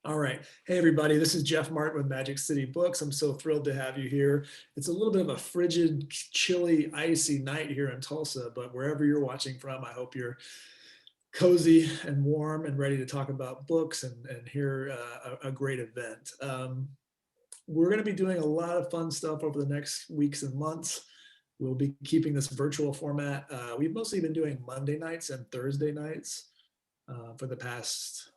All right. Hey, everybody. This is Jeff Martin with Magic City Books. I'm so thrilled to have you here. It's a little bit of a frigid, chilly, icy night here in Tulsa, but wherever you're watching from, I hope you're cozy and warm and ready to talk about books and hear a great event. We're going to be doing a lot of fun stuff over the next weeks and months. We'll be keeping this virtual format. We've mostly been doing Monday nights and Thursday nights for the past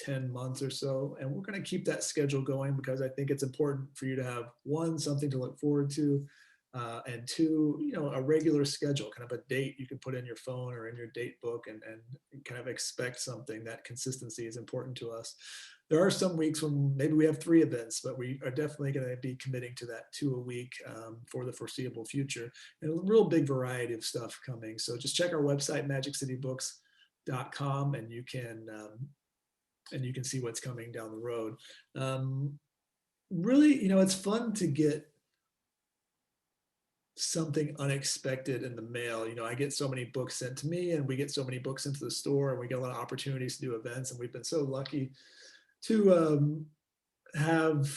10 months or so, and we're going to keep that schedule going because I think it's important for you to have one, something to look forward to, and two, a regular schedule, kind of a date you can put in your phone or in your date book, and kind of expect something. That consistency is important to us. There are some weeks when maybe we have 3 events, but we are definitely going to be committing to that 2 a week for the foreseeable future, and a real big variety of stuff coming. So just check our website, magiccitybooks.com, and you can see what's coming down the road. Really, it's fun to get something unexpected in the mail. I get so many books sent to me, and we get so many books into the store, and we get a lot of opportunities to do events, and we've been so lucky to have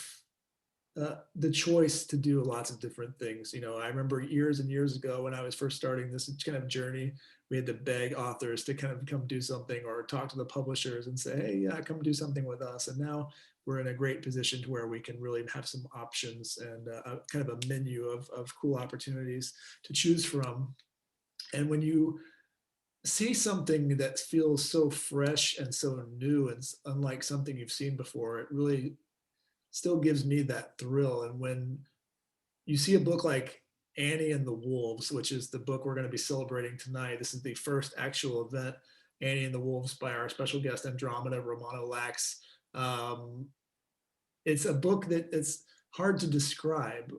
the choice to do lots of different things. I remember years and years ago when I was first starting this kind of journey, we had to beg authors to kind of come do something or talk to the publishers and say, hey, yeah, come do something with us. And now we're in a great position to where we can really have some options and kind of a menu of cool opportunities to choose from. And when you see something that feels so fresh and so new and unlike something you've seen before, it really still gives me that thrill. And when you see a book like Annie and the Wolves, which is the book we're going to be celebrating tonight, this is the first actual event, Annie and the Wolves, by our special guest, Andromeda Romano-Lax. It's a book that it's hard to describe.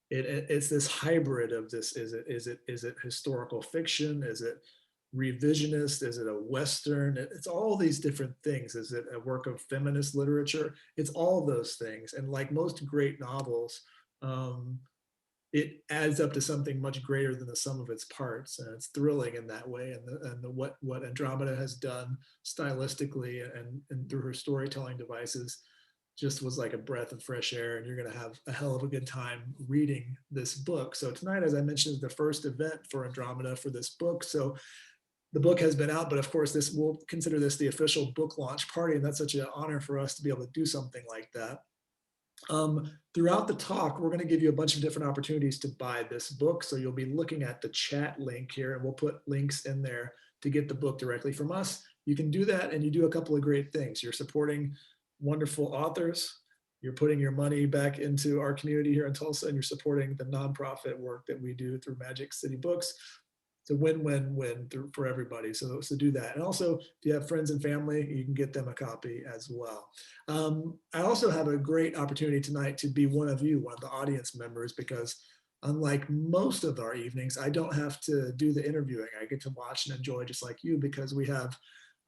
It's this hybrid of this. Is it historical fiction? Is it revisionist? Is it a Western? It's all these different things. Is it a work of feminist literature? It's all those things. And like most great novels, it adds up to something much greater than the sum of its parts. And it's thrilling in that way. What Andromeda has done stylistically and through her storytelling devices just was like a breath of fresh air, and you're going to have a hell of a good time reading this book. So tonight, as I mentioned, is the first event for Andromeda for this book. So the book has been out, but of course, we'll consider this the official book launch party, and that's such an honor for us to be able to do something like that. Throughout the talk, we're going to give you a bunch of different opportunities to buy this book. So you'll be looking at the chat link here, and we'll put links in there to get the book directly from us. You can do that, and you do a couple of great things. You're supporting wonderful authors. You're putting your money back into our community here in Tulsa, and you're supporting the nonprofit work that we do through Magic City Books. It's a win-win-win for everybody. So do that. And also, if you have friends and family, you can get them a copy as well. I also have a great opportunity tonight to be one of you, one of the audience members, because unlike most of our evenings, I don't have to do the interviewing. I get to watch and enjoy just like you, because we have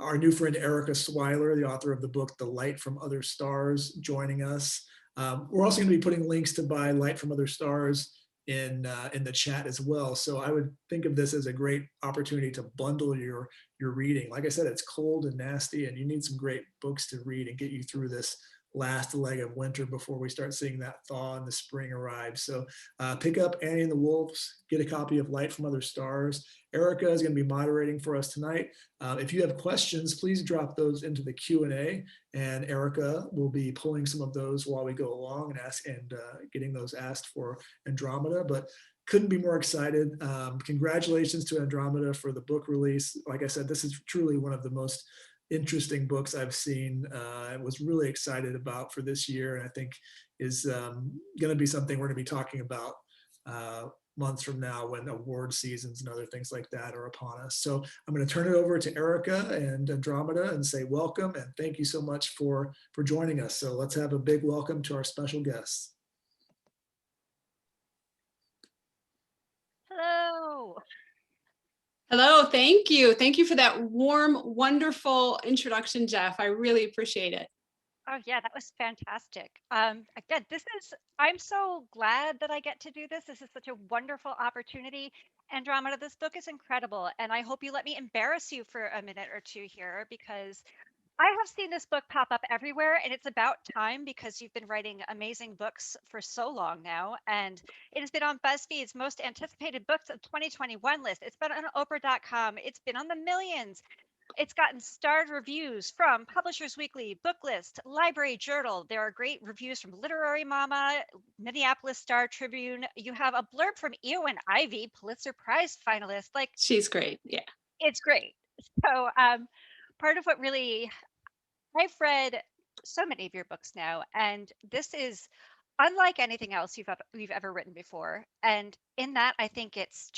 our new friend Erika Swyler, the author of the book The Light from Other Stars, joining us. We're also going to be putting links to buy Light from Other Stars in the chat as well. So I would think of this as a great opportunity to bundle your reading. Like I said, it's cold and nasty, and you need some great books to read and get you through this last leg of winter before we start seeing that thaw and the spring arrive. So pick up Annie and the Wolves, get a copy of Light from Other Stars. Erika is going to be moderating for us tonight. If you have questions, please drop those into the Q&A, and Erika will be pulling some of those while we go along and getting those asked for Andromeda. But couldn't be more excited. Congratulations to Andromeda for the book release. Like I said, this is truly one of the most interesting books I've seen. I was really excited about for this year, and I think is going to be something we're going to be talking about months from now when award seasons and other things like that are upon us. So I'm going to turn it over to Erika and Andromeda and say welcome and thank you so much for joining us. So let's have a big welcome to our special guests. Hello. Hello, thank you. Thank you for that warm, wonderful introduction, Jeff. I really appreciate it. Oh yeah, that was fantastic. Again, I'm so glad that I get to do this. This is such a wonderful opportunity. Andromeda, this book is incredible. And I hope you let me embarrass you for a minute or two here, because I have seen this book pop up everywhere, and it's about time because you've been writing amazing books for so long now. And it has been on BuzzFeed's most anticipated books of 2021 list. It's been on Oprah.com. It's been on the millions. It's gotten starred reviews from Publishers Weekly, Booklist, Library Journal. There are great reviews from Literary Mama, Minneapolis Star Tribune. You have a blurb from Eo and Ivy, Pulitzer Prize finalist. Like, She's great. Yeah. it's great. So part of what really, I've read so many of your books now, and this is unlike anything else we've ever written before. And in that, I think it's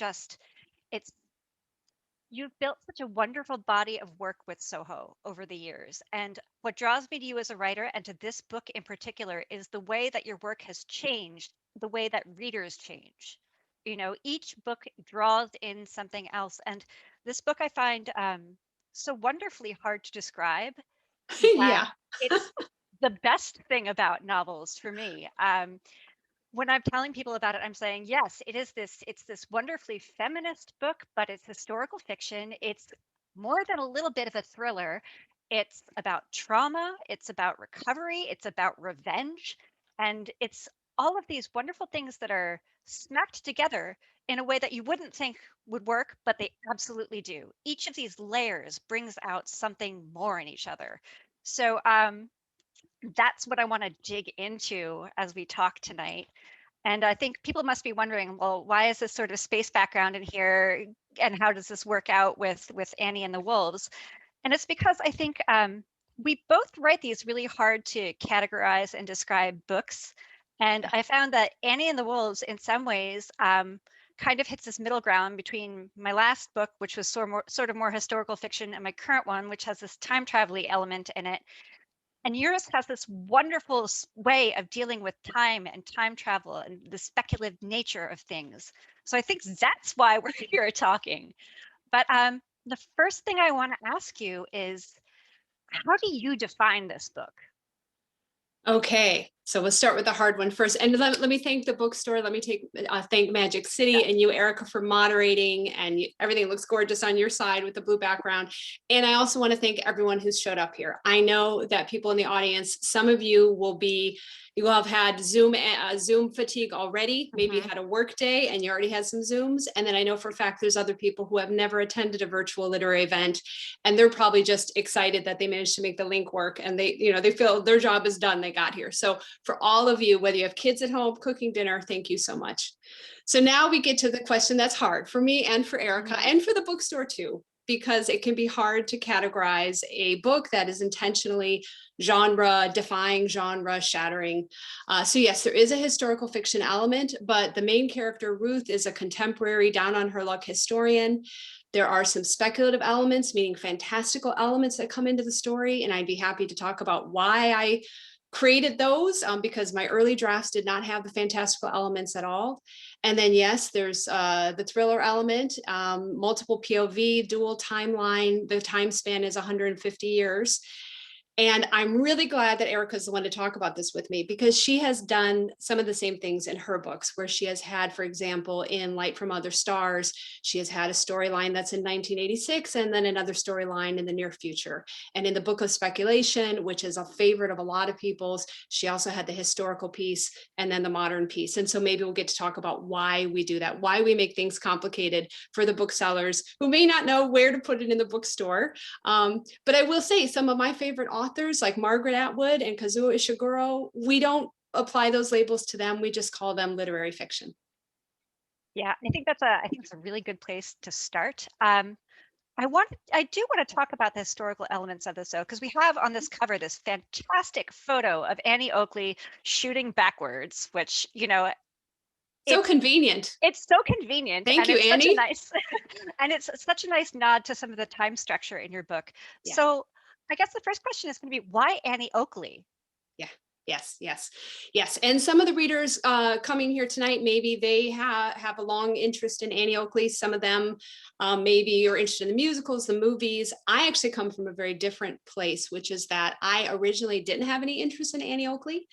you've built such a wonderful body of work with Soho over the years. And what draws me to you as a writer and to this book in particular is the way that your work has changed, the way that readers change. You know, each book draws in something else. And this book I find so wonderfully hard to describe that Yeah. it's the best thing about novels for me. When I'm telling people about it, I'm saying, yes, it's this wonderfully feminist book, but it's historical fiction. It's more than a little bit of a thriller. It's about trauma, it's about recovery, it's about revenge, and it's all of these wonderful things that are smacked together in a way that you wouldn't think would work, but they absolutely do. Each of these layers brings out something more in each other. So that's what I want to dig into as we talk tonight. And I think people must be wondering, well, why is this sort of space background in here, and how does this work out with Annie and the Wolves? And it's because I think we both write these really hard to categorize and describe books. And I found that Annie and the Wolves, in some ways, kind of hits this middle ground between my last book, which was sort of more historical fiction, and my current one, which has this time travel element in it. And yours has this wonderful way of dealing with time and time travel and the speculative nature of things. So I think that's why we're here talking. But the first thing I want to ask you is, how do you define this book? Okay, so we'll start with the hard one first. And let me thank the bookstore. Let me thank Magic City and you, Erika, for moderating, and everything looks gorgeous on your side with the blue background. And I also want to thank everyone who's showed up here. I know that people in the audience, some of you you will have had Zoom fatigue already. Maybe you had a work day and you already had some Zooms. And then I know for a fact there's other people who have never attended a virtual literary event, and they're probably just excited that they managed to make the link work, and they feel their job is done. They got here. So for all of you, whether you have kids at home cooking dinner, thank you so much. So now we get to the question that's hard for me and for Erika and for the bookstore too, because it can be hard to categorize a book that is intentionally genre defying, genre shattering. So yes, there is a historical fiction element, but the main character, Ruth, is a contemporary, down on her luck historian. There are some speculative elements, meaning fantastical elements that come into the story. And I'd be happy to talk about why I created those, because my early drafts did not have the fantastical elements at all. And then, yes, there's the thriller element, multiple POV, dual timeline. The time span is 150 years. And I'm really glad that Erika's the one to talk about this with me, because she has done some of the same things in her books, where she has had, for example, in Light from Other Stars, she has had a storyline that's in 1986 and then another storyline in the near future. And in the Book of Speculation, which is a favorite of a lot of people's, she also had the historical piece and then the modern piece. And so maybe we'll get to talk about why we do that, why we make things complicated for the booksellers who may not know where to put it in the bookstore. But I will say some of my favorite authors like Margaret Atwood and Kazuo Ishiguro, we don't apply those labels to them. We just call them literary fiction. Yeah, I think it's a really good place to start. I do want to talk about the historical elements of this, though, because we have on this cover this fantastic photo of Annie Oakley shooting backwards, which, so convenient. It's so convenient. Thank you, Annie. And it's such a nice nod to some of the time structure in your book. Yeah. So I guess the first question is going to be, why Annie Oakley? Yeah. Yes. And some of the readers coming here tonight, maybe they have a long interest in Annie Oakley. Some of them maybe are interested in the musicals, the movies. I actually come from a very different place, which is that I originally didn't have any interest in Annie Oakley.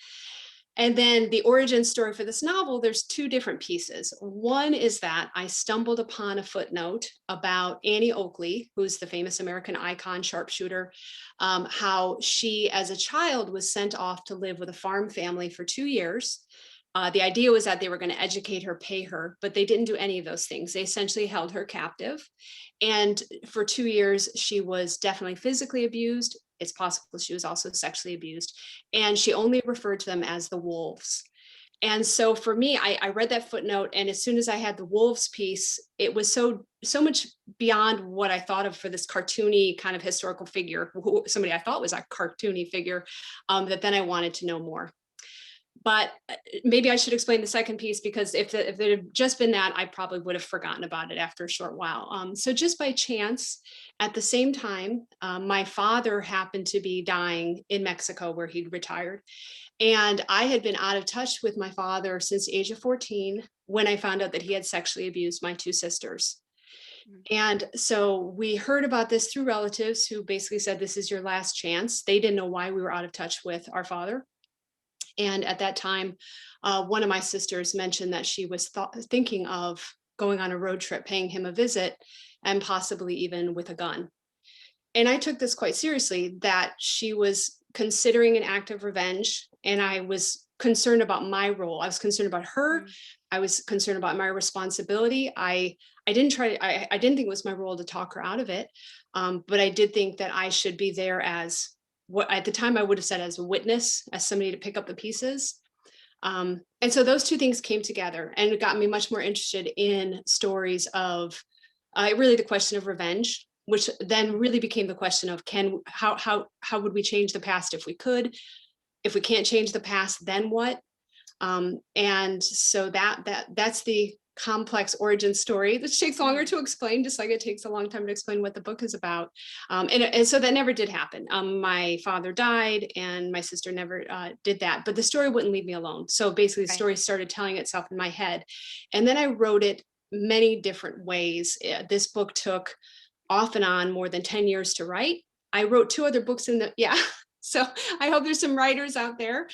And then the origin story for this novel, there's two different pieces. One is that I stumbled upon a footnote about Annie Oakley, who's the famous American icon sharpshooter, how she, as a child, was sent off to live with a farm family for 2 years. The idea was that they were going to educate her, pay her, but they didn't do any of those things. They essentially held her captive. And for 2 years, she was definitely physically abused. It's possible she was also sexually abused. And she only referred to them as the wolves. And so for me, I read that footnote, and as soon as I had the wolves piece, it was so much beyond what I thought of for this cartoony kind of historical figure, somebody I thought was a cartoony figure, that then I wanted to know more. But maybe I should explain the second piece, because if it had just been that, I probably would have forgotten about it after a short while. So just by chance, at the same time, my father happened to be dying in Mexico, where he'd retired. And I had been out of touch with my father since the age of 14, when I found out that he had sexually abused my two sisters. And so we heard about this through relatives who basically said, this is your last chance. They didn't know why we were out of touch with our father. And at that time, one of my sisters mentioned that she was thinking of going on a road trip, paying him a visit, and possibly even with a gun. And I took this quite seriously, that she was considering an act of revenge. And I was concerned about my role. I was concerned about her. I was concerned about my responsibility. I didn't think it was my role to talk her out of it. But I did think that I should be there as, what at the time I would have said, as a witness, as somebody to pick up the pieces. And so those two things came together, and it got me much more interested in stories of really the question of revenge, which then really became the question of how would we change the past if we could? If we can't change the past, then what? And so that's the complex origin story, which takes longer to explain, just like it takes a long time to explain what the book is about. And so that never did happen. My father died, and my sister never did that, but the story wouldn't leave me alone. So basically the story started telling itself in my head. And then I wrote it many different ways. This book took off and on more than 10 years to write. I wrote 2 other books So I hope there's some writers out there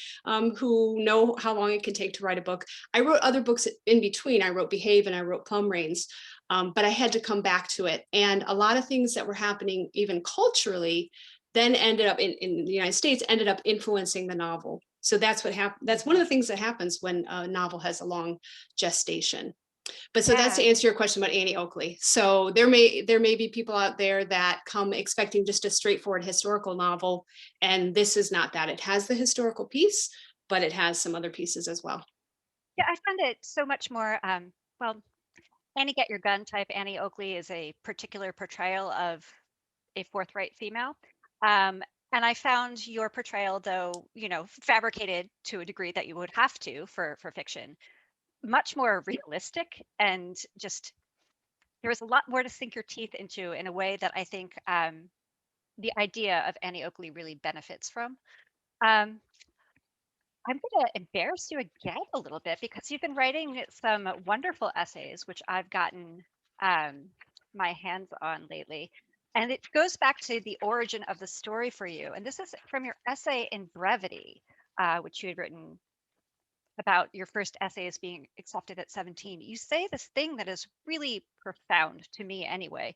who know how long it can take to write a book. I wrote other books in between. I wrote Behave and I wrote Plum Rains, but I had to come back to it. And a lot of things that were happening even culturally then ended up in the United States, ended up influencing the novel. So that's what happened. That's one of the things that happens when a novel has a long gestation. But so that's to answer your question about Annie Oakley. So there may be people out there that come expecting just a straightforward historical novel, and this is not that. It has the historical piece, but it has some other pieces as well. Yeah, I find it so much more, well, Annie Get Your Gun type Annie Oakley is a particular portrayal of a forthright female. And I found your portrayal, though, fabricated to a degree that you would have to for fiction, much more realistic, and just there was a lot more to sink your teeth into in a way that I think the idea of Annie Oakley really benefits from. Um, I'm going to embarrass you again a little bit, because you've been writing some wonderful essays, which I've gotten my hands on lately. And it goes back to the origin of the story for you. And this is from your essay in Brevity, which you had written about your first essays being accepted at 17. You say this thing that is really profound to me anyway.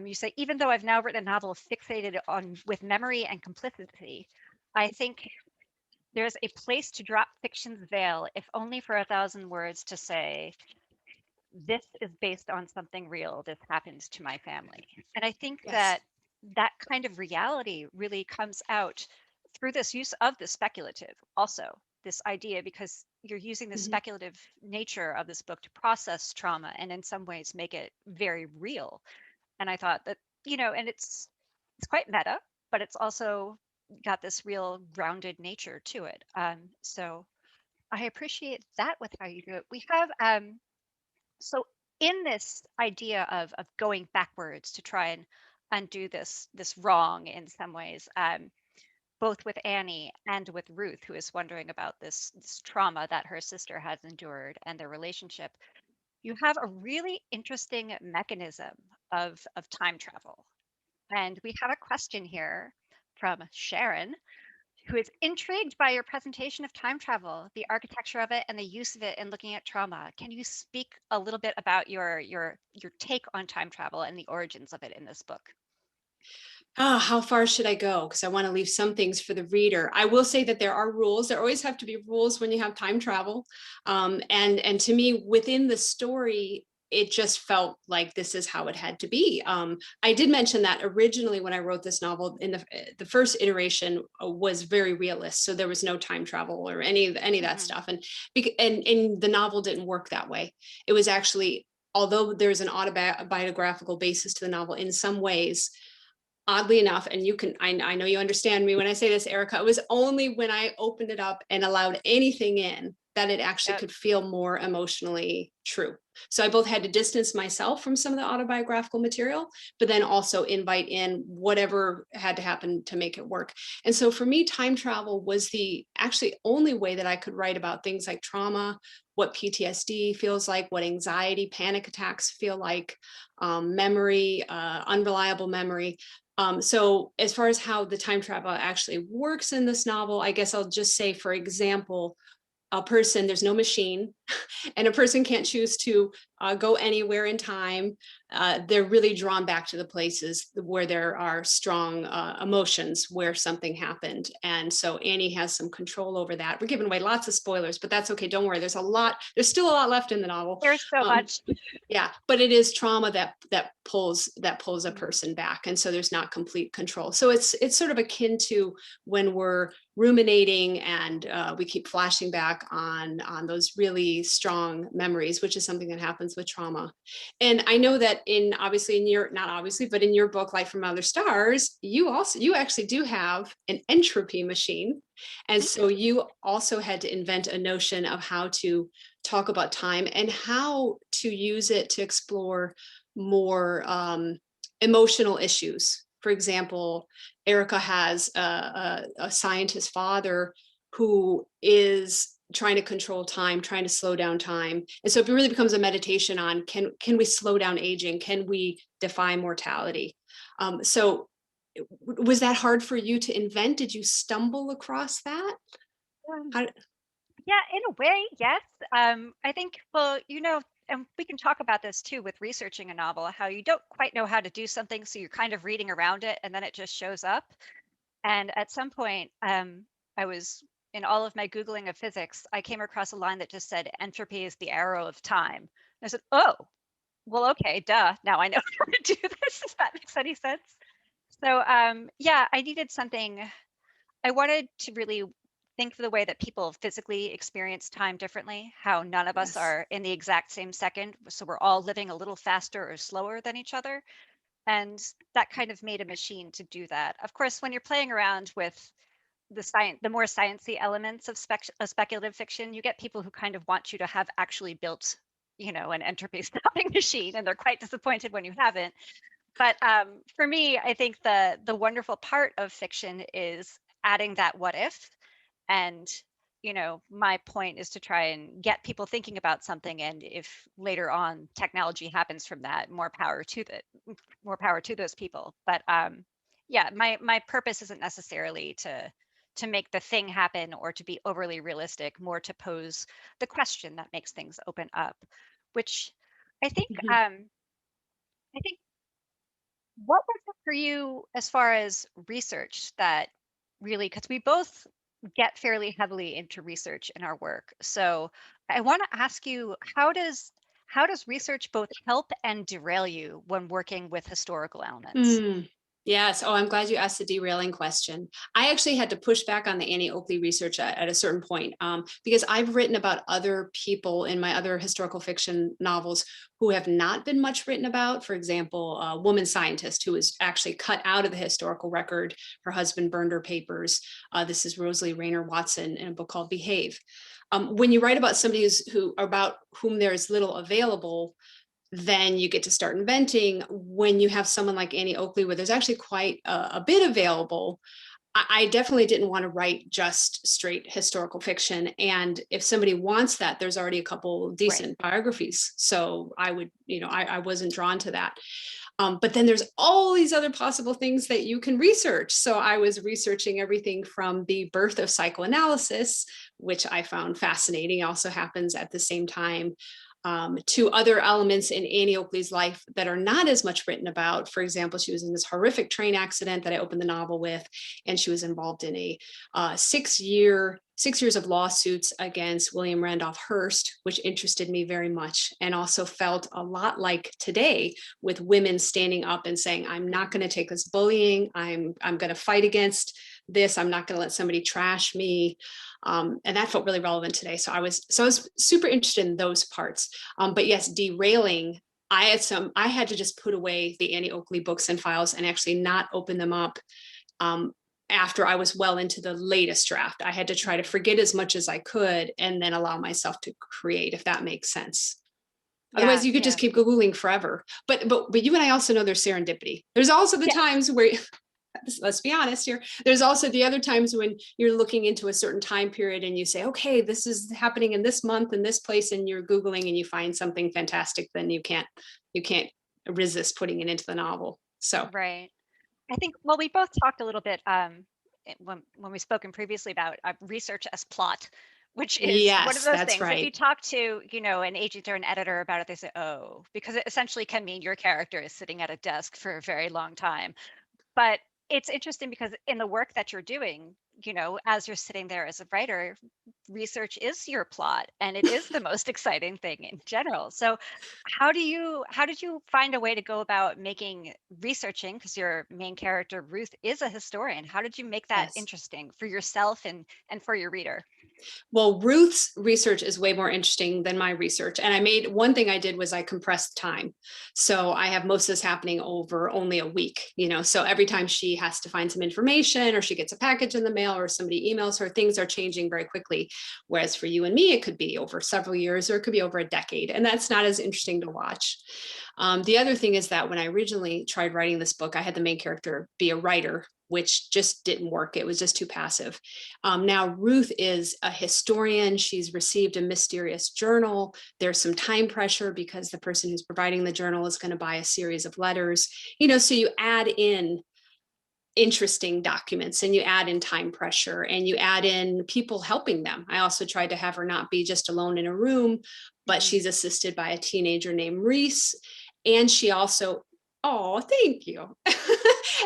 You say, even though I've now written a novel fixated on with memory and complicity, I think there's a place to drop fiction's veil, if only for 1,000 words, to say, this is based on something real. This happened to my family. And I think that kind of reality really comes out through this use of the speculative also, this idea, because you're using the speculative nature of this book to process trauma and in some ways make it very real. And I thought that, and it's quite meta, but it's also got this real grounded nature to it. So I appreciate that with how you do it. We have so in this idea of going backwards to try and undo this wrong in some ways, both with Annie and with Ruth, who is wondering about this trauma that her sister has endured and their relationship, you have a really interesting mechanism of time travel. And we have a question here from Sharon, who is intrigued by your presentation of time travel, the architecture of it, and the use of it in looking at trauma. Can you speak a little bit about your take on time travel and the origins of it in this book? How far should I go? Because I want to leave some things for the reader. I will say that there are rules. There always have to be rules when you have time travel. And to me, within the story, it just felt like this is how it had to be. I did mention that originally when I wrote this novel, in the first iteration was very realist. So there was no time travel or any of that stuff. And the novel didn't work that way. It was actually, although there's an autobiographical basis to the novel in some ways, oddly enough, and I know you understand me when I say this, Erika, it was only when I opened it up and allowed anything in that it actually could feel more emotionally true. So I both had to distance myself from some of the autobiographical material, but then also invite in whatever had to happen to make it work. And so for me, time travel was the actually only way that I could write about things like trauma, what PTSD feels like, what anxiety, panic attacks feel like, memory, unreliable memory. So as far as how the time travel actually works in this novel, I guess I'll just say, for example, there's no machine, and a person can't choose to go anywhere in time. They're really drawn back to the places where there are strong emotions, where something happened. And so Annie has some control over that. We're giving away lots of spoilers, but that's okay. Don't worry. There's still a lot left in the novel. There's so much. Yeah, but it is trauma that pulls a person back. And so there's not complete control. So it's sort of akin to when we're ruminating and we keep flashing back on those really strong memories, which is something that happens with trauma. And I know that in your book, Life from Other Stars, you actually do have an entropy machine. And so you also had to invent a notion of how to talk about time and how to use it to explore more emotional issues. For example, Erika has a scientist father who is trying to control time, trying to slow down time. And so it really becomes a meditation on, can we slow down aging? Can we defy mortality? So was that hard for you to invent? Did you stumble across that? Yeah, in a way, yes. I think, well, and we can talk about this too with researching a novel, how you don't quite know how to do something, so you're kind of reading around it and then it just shows up. And at some point, I was in all of my Googling of physics, I came across a line that just said, entropy is the arrow of time. And I said, oh, well, okay, duh. Now I know how to do this, if that makes any sense. So yeah, I needed something. I wanted to really think of the way that people physically experience time differently, how none of us are in the exact same second. So we're all living a little faster or slower than each other. And that kind of made a machine to do that. Of course, when you're playing around with the more sciencey elements of speculative fiction, you get people who kind of want you to have actually built, an entropy stopping machine, and they're quite disappointed when you haven't. But for me, I think the wonderful part of fiction is adding that what if. And my point is to try and get people thinking about something, and if later on technology happens from that, more power to those people. But yeah, my purpose isn't necessarily to make the thing happen or to be overly realistic, more to pose the question that makes things open up, which I think I think what was it for you as far as research that really, because we both get fairly heavily into research in our work. So I want to ask you, how does research both help and derail you when working with historical elements? Yes. Oh, I'm glad you asked the derailing question. I actually had to push back on the Annie Oakley research at a certain point because I've written about other people in my other historical fiction novels who have not been much written about. For example, a woman scientist who was actually cut out of the historical record. Her husband burned her papers. This is Rosalie Rayner Watson in a book called Behave. When you write about somebody about whom there is little available, then you get to start inventing. When you have someone like Annie Oakley, where there's actually quite a bit available, I definitely didn't want to write just straight historical fiction. And if somebody wants that, there's already a couple decent biographies. So I would, I wasn't drawn to that. But then there's all these other possible things that you can research. So I was researching everything from the birth of psychoanalysis, which I found fascinating, also happens at the same time, to other elements in Annie Oakley's life that are not as much written about. For example, she was in this horrific train accident that I opened the novel with, and she was involved in a 6 years of lawsuits against William Randolph Hearst, which interested me very much, and also felt a lot like today, with women standing up and saying, I'm not going to take this bullying. I'm going to fight against this. I'm not going to let somebody trash me. And that felt really relevant today. So I was super interested in those parts. But yes, derailing, I had to just put away the Annie Oakley books and files and actually not open them up after I was well into the latest draft. I had to try to forget as much as I could and then allow myself to create, if that makes sense. Otherwise, you could just keep Googling forever. But you and I also know there's serendipity. There's also the times where, let's be honest here, there's also the other times when you're looking into a certain time period and you say, okay, this is happening in this month in this place, and you're Googling and you find something fantastic, then you can't resist putting it into the novel. So Right. I think, well, we both talked a little bit when we've spoken previously about research as plot, which is one of those things. If you talk to, an agent or an editor about it, they say, oh, because it essentially can mean your character is sitting at a desk for a very long time. But it's interesting because in the work that you're doing, as you're sitting there as a writer, research is your plot, and it is the most exciting thing in general. So how did you find a way to go about researching, because your main character Ruth is a historian, how did you make that interesting for yourself and for your reader? Well, Ruth's research is way more interesting than my research. And one thing I did was I compressed time. So I have most of this happening over only a week, so every time she has to find some information, or she gets a package in the mail, or somebody emails her, things are changing very quickly. Whereas for you and me, it could be over several years, or it could be over a decade. And that's not as interesting to watch. The other thing is that when I originally tried writing this book, I had the main character be a writer, which just didn't work. It was just too passive. Now, Ruth is a historian. She's received a mysterious journal. There's some time pressure because the person who's providing the journal is going to buy a series of letters. So you add in interesting documents, and you add in time pressure, and you add in people helping them. I also tried to have her not be just alone in a room, but she's assisted by a teenager named Reese. And she also, oh, thank you.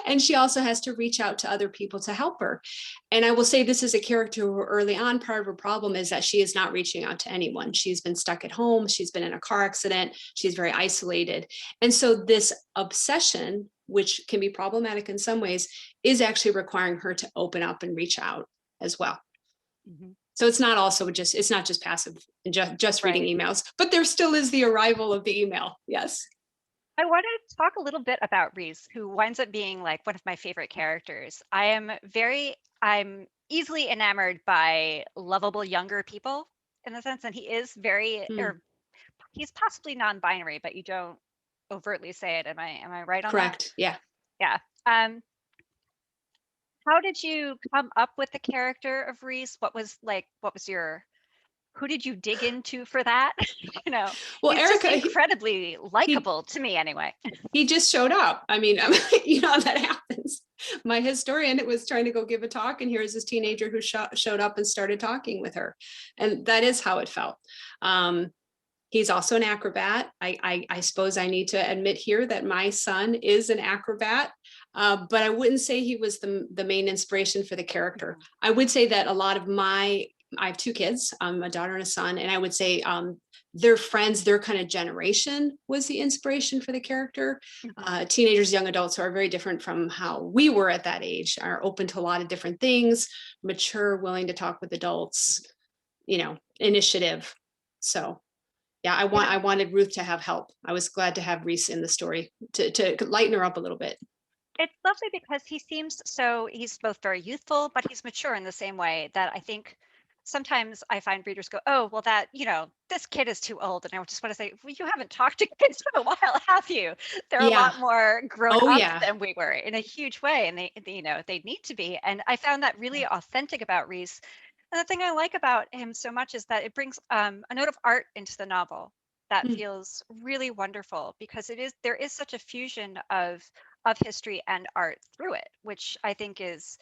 And she also has to reach out to other people to help her. And I will say, this is a character who early on, part of her problem is that she is not reaching out to anyone. She's been stuck at home. She's been in a car accident. She's very isolated. And so this obsession, which can be problematic in some ways, is actually requiring her to open up and reach out as well. Mm-hmm. So it's not just passive, just reading emails, but there still is the arrival of the email. Yes. I want to talk a little bit about Reese, who winds up being like one of my favorite characters. I'm easily enamored by lovable younger people, in the sense that he is or he's possibly non-binary, but you don't overtly say it. Am I right on Correct. that? Yeah. Yeah. How did you come up with the character of Reese? Who did you dig into for that? Well, he's Erika, just incredibly likable to me anyway. He just showed up. I mean, that happens. My historian was trying to go give a talk, and here's this teenager who showed up and started talking with her. And that is how it felt. He's also an acrobat. I suppose I need to admit here that my son is an acrobat, but I wouldn't say he was the main inspiration for the character. I would say that a lot of I have two kids, a daughter and a son, and I would say their friends, their kind of generation was the inspiration for the character. Teenagers, young adults who are very different from how we were at that age, are open to a lot of different things, mature, willing to talk with adults, initiative. So yeah, I wanted Ruth to have help. I was glad to have Reese in the story to lighten her up a little bit. It's lovely because he's both very youthful, but he's mature in the same way that I think sometimes I find readers go, oh, well, this kid is too old. And I just want to say, well, you haven't talked to kids for a while, have you? They're a lot more grown up than we were, in a huge way. And they need to be. And I found that really authentic about Reese. And the thing I like about him so much is that it brings a note of art into the novel. that Mm. feels really wonderful, because there is such a fusion of history and art through it, which I think is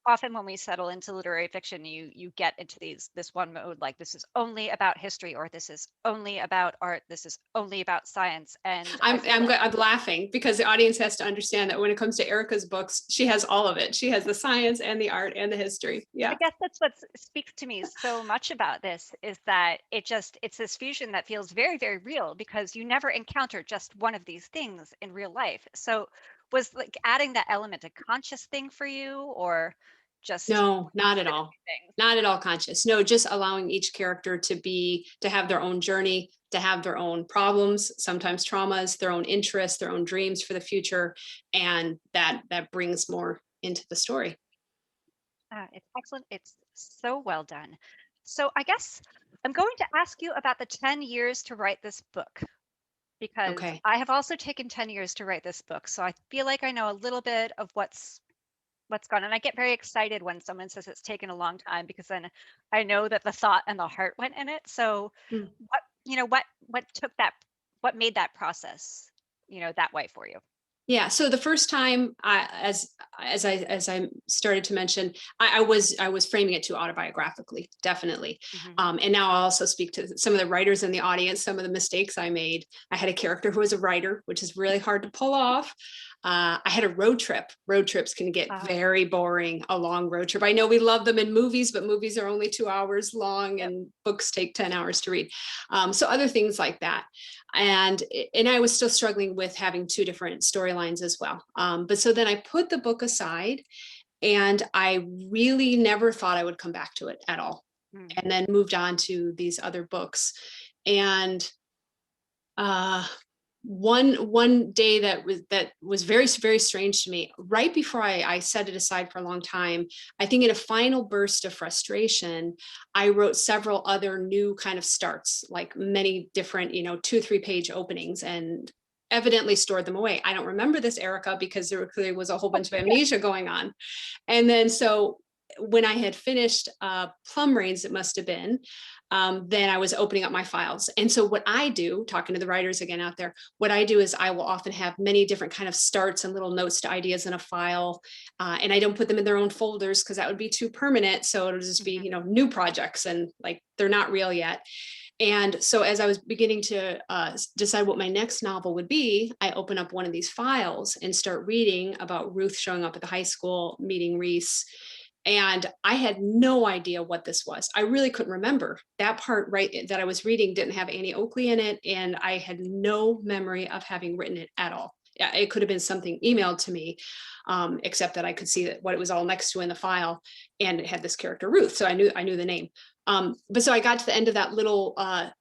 often when we settle into literary fiction, you get into this one mode, like this is only about history, or this is only about art, this is only about science. And I feel like, I'm laughing because the audience has to understand that when it comes to Erika's books, she has all of it. She has the science and the art and the history. I Yeah. guess that's what speaks to me so much about this, is that it's this fusion that feels very, very real, because you never encounter just one of these things in real life. So was like adding that element a conscious thing for you, or just No, not at all. things? Not at all conscious. No, just allowing each character to have their own journey, to have their own problems, sometimes traumas, their own interests, their own dreams for the future. And that brings more into the story. It's excellent. It's so well done. So I guess I'm going to ask you about the 10 years to write this book, because Okay. I have also taken 10 years to write this book. So I feel like I know a little bit of what's gone. And I get very excited when someone says it's taken a long time, because then I know that the thought and the heart went in it. So Mm. what made that process, that way for you? Yeah. So the first time, as I started to mention, I was framing it too autobiographically, definitely. Mhm. And now I'll also speak to some of the writers in the audience, some of the mistakes I made. I had a character who was a writer, which is really hard to pull off. I had a road trip. Road trips can get very boring. A long road trip. I know we love them in movies, but movies are only 2 hours long, Yep. and books take 10 hours to read. So other things like that. And I was still struggling with having two different storylines as well. But so then I put the book aside, and I really never thought I would come back to it at all, Mm. and then moved on to these other books. And one day that was very, very strange to me, right before I set it aside for a long time, I think in a final burst of frustration, I wrote several other new kind of starts, like many different 2-3 page openings, and evidently stored them away. I don't remember this, Erika, because there clearly was a whole bunch of amnesia going on. And then so when I had finished Plum Rains, it must have been, then I was opening up my files. And so what I do, talking to the writers again out there, what I do is I will often have many different kind of starts and little notes to ideas in a file. And I don't put them in their own folders, because that would be too permanent. So it'll just be, new projects, and like they're not real yet. And so as I was beginning to decide what my next novel would be, I open up one of these files and start reading about Ruth showing up at the high school, meeting Reese. And I had no idea what this was. I really couldn't remember. That part that I was reading didn't have Annie Oakley in it, and I had no memory of having written it at all. Yeah, it could have been something emailed to me, except that I could see what it was all next to in the file, and it had this character Ruth, so I knew the name. But so I got to the end of that little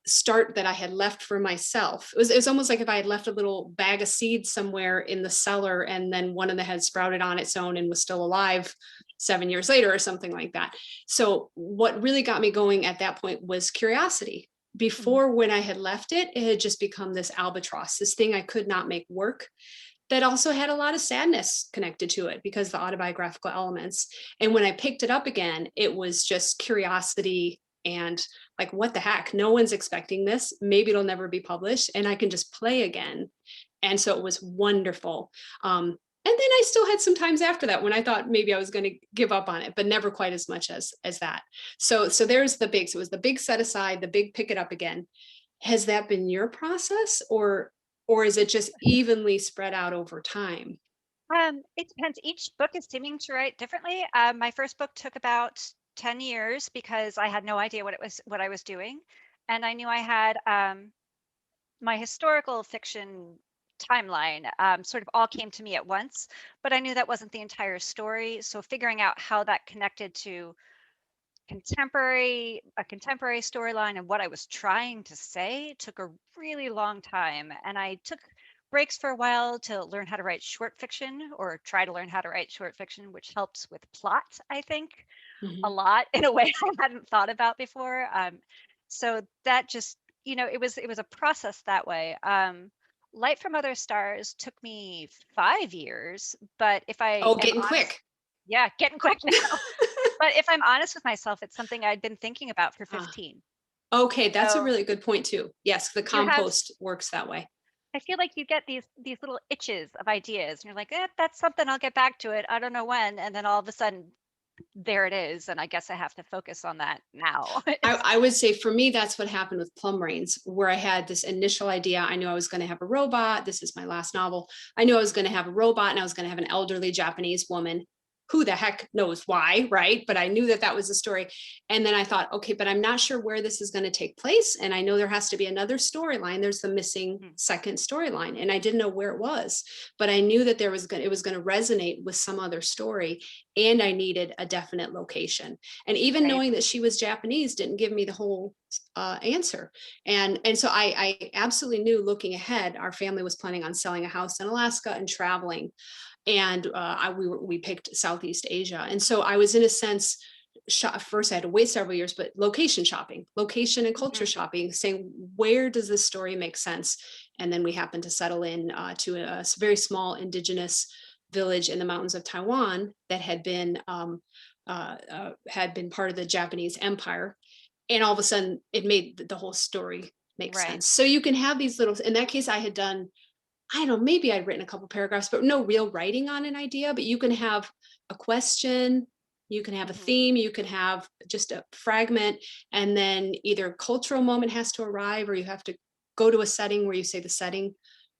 start that I had left for myself. It was almost like if I had left a little bag of seeds somewhere in the cellar, and then one of them had sprouted on its own and was still alive 7 years later or something like that. So what really got me going at that point was curiosity. Before, when I had left it, it had just become this albatross, this thing I could not make work, that also had a lot of sadness connected to it because the autobiographical elements. And when I picked it up again, it was just curiosity and like, what the heck? No one's expecting this. Maybe it'll never be published, and I can just play again. And so it was wonderful. And then I still had some times after that when I thought maybe I was going to give up on it, but never quite as much as that. So there's the big. So it was the big set aside, the big pick it up again. Has that been your process, or is it just evenly spread out over time? It depends. Each book is seeming to write differently. My first book took about 10 years, because I had no idea what I was doing. And I knew I had my historical fiction timeline sort of all came to me at once, but I knew that wasn't the entire story. So figuring out how that connected to a contemporary storyline and what I was trying to say took a really long time. And I took breaks for a while to learn how to write short fiction, or try to learn how to write short fiction, which helps with plot, I think, a Mhm. lot in a way I hadn't thought about before. So that just, it was a process that way. Light from Other Stars took me 5 years, but if I Oh, am getting honest, quick. yeah, getting quick now. But if I'm honest with myself, it's something I'd been thinking about for Ah, 15. Okay, that's a So really good point too. Yes, the you have, compost works that way. I feel like you get these little itches of ideas, and you're like, that's something, I'll get back to it. I don't know when, and then all of a sudden, there it is, and I guess I have to focus on that now. I would say for me, that's what happened with Plum Rains, where I had this initial idea. I knew I was going to have a robot. This is my last novel. I knew I was going to have a robot and I was going to have an elderly Japanese woman. Who the heck knows why, right? But I knew that that was the story. And then I thought, okay, but I'm not sure where this is going to take place. And I know there has to be another storyline. There's the missing Mhm. second storyline. And I didn't know where it was, but I knew that it was going to resonate with some other story. And I needed a definite location. And even Right. knowing that she was Japanese didn't give me the whole answer. And so I absolutely knew looking ahead, our family was planning on selling a house in Alaska and traveling. And we picked Southeast Asia. And so I was in a sense, first I had to wait several years, but location shopping, location and culture Mhm. shopping, saying, where does this story make sense? And then we happened to settle in to a very small indigenous village in the mountains of Taiwan that had been part of the Japanese Empire. And all of a sudden it made the whole story make Right. sense. So you can have these little, in that case, I had done, I don't know, maybe I'd written a couple paragraphs, but no real writing on an idea. But you can have a question, you can have a Mhm. theme, you can have just a fragment, and then either a cultural moment has to arrive or you have to go to a setting where you say the setting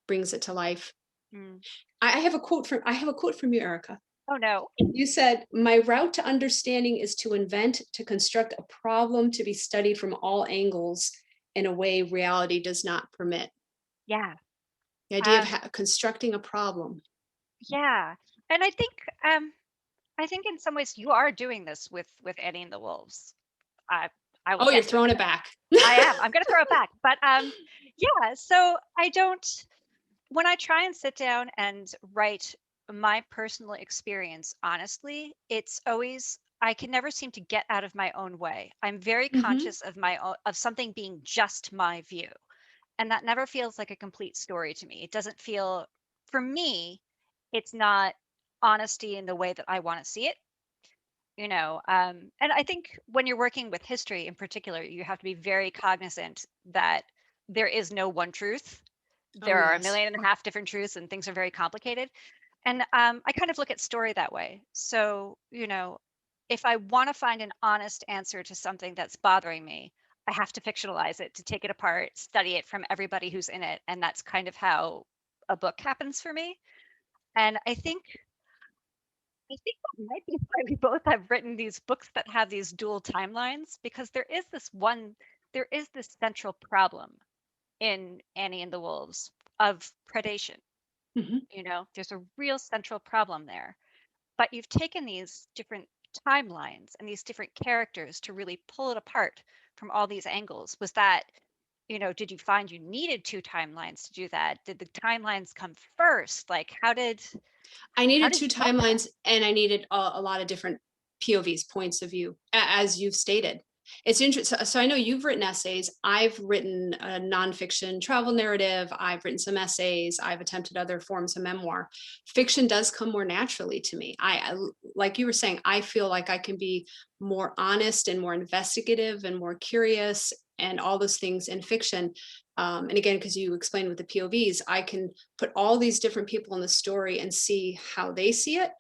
brings it to life. Mm. I have a quote from you, Erica. Oh no. You said, "My route to understanding is to invent, to construct a problem to be studied from all angles in a way reality does not permit." Yeah. The idea of Um, constructing a problem. yeah. And um I think in some ways you are doing this with Annie and the Wolves. I I will Oh, you're get to it. throwing it back. I am. I'm gonna throw it back. But yeah, so I don't, when I try and sit down and write my personal experience honestly, it's always, I can never seem to get out of my own way. I'm very Mhm. conscious of my own, of something being just my view. And that never feels like a complete story to me. It doesn't feel, for me, it's not honesty in the way that I want to see it. And I think when you're working with history in particular, you have to be very cognizant that there is no one truth. Oh, There are a yes. million and a half different truths, and things are very complicated. And I kind of look at story that way. So, if I want to find an honest answer to something that's bothering me, I have to fictionalize it, to take it apart, study it from everybody who's in it. And that's kind of how a book happens for me. And I think that might be why we both have written these books that have these dual timelines, because there is this central problem in Annie and the Wolves of predation. Mhm. There's a real central problem there. But you've taken these different timelines and these different characters to really pull it apart from all these angles. Was that, did you find you needed two timelines to do that? Did the timelines come first? Like, I how needed did two you get there? timelines and I needed a lot of different POVs, points of view, as you've stated. It's interesting. So I know you've written essays. I've written a nonfiction travel narrative. I've written some essays. I've attempted other forms of memoir. Fiction does come more naturally to me. Like you were saying, I feel like I can be more honest and more investigative and more curious and all those things in fiction. And again, because you explained with the POVs, I can put all these different people in the story and see how they see it.